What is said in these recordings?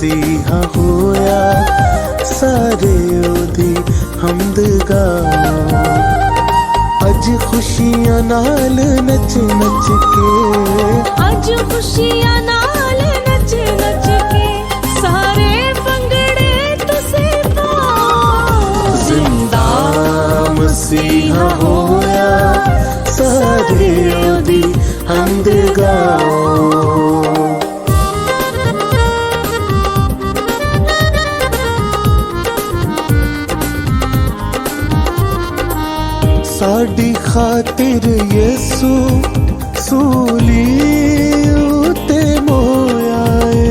मसीहा होया, सारे ओदी हमद गाओ। अज खुशियां नाल नच नच के, अज खुशियां नाल नच नच के, सारे भंगड़े तुसी पाओ। जिंदा मसीहा होया, सारे ओदी हमद गाओ। साडी खातिर यसू सूली उते मोया है।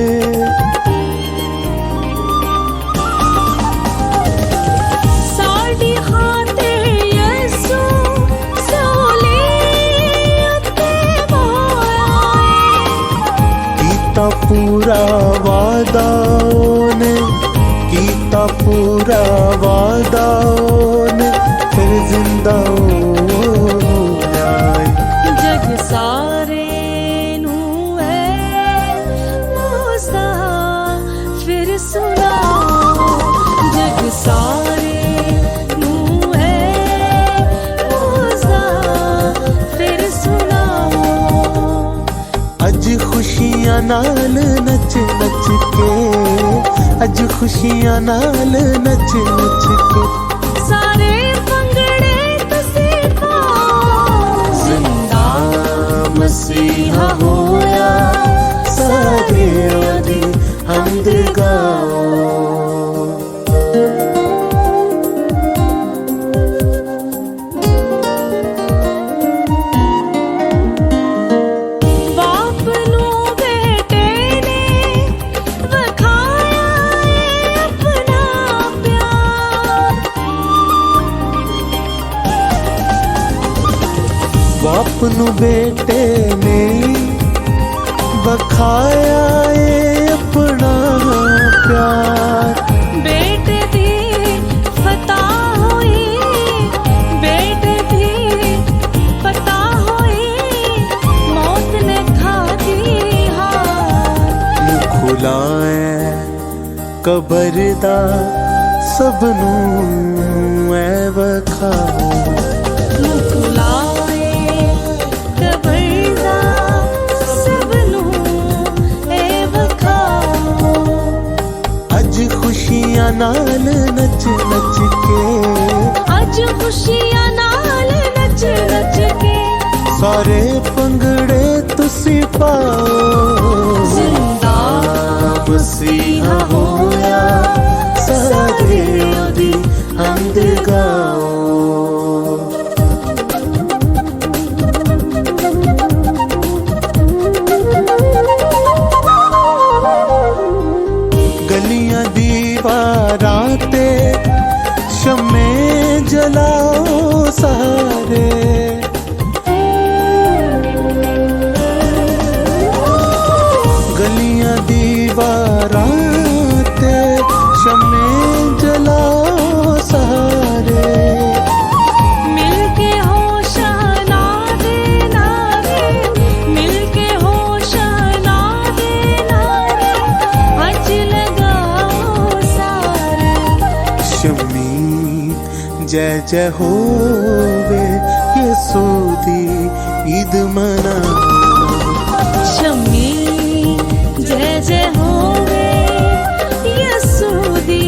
साडी खातिर यसू सूली उते मोया है। कीता पूरा वादा ओने, कीता पूरा वादा ओने, फिर जिंदा होया है। जग सारे नू है मौसा फिर सुनाओ। जग सारे नू है मौसा फिर सुनाओ। अज खुशियां नाल नच नच के, अज खुशियां नाल नच नच के, सारे भंगड़े तुसी पाओ। जिंदा मसीहा होया, सारे ओदी हमद गाओ। बाप नू बेटे ने वखाया है अपना प्यार। बाप नू बेटे ने बखाया है अपना प्यार। बेटे दी फतह होई, बेटे दी फतह होई, मौत ने खा दी हार। मुँह खुला है कबर दा सबनू ऐ वखाओ। मुकुलाए कबर दा सबनू ए वखाओ। अज खुशियां नाल नच नच के, अज खुशियां नाल नच नच के, सारे भंगड़े तुसी पाओ। जिंदा मसीहा होया, सारे ओदी हमद गाओ। गलियां दीवारां ते शम्मे जलाओ सारे। गलियां दीवारां ते शम्मे जलाओ सारे। मिलके हो शहना दे नारे, मिलके हो शहना दे नारे, अज लगाओ सारे। शम्मी जय जय होवे, यसू दी ईद मनाओ। शम्मी जय जय होवे, यसू दी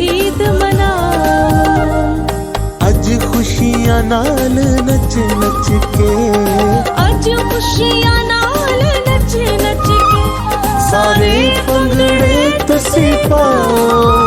ईद मनाओ। अज खुशियां नाल नच नच के, अज खुशियां नाल नच नच के, सारे भंगड़े तुसी पाओ।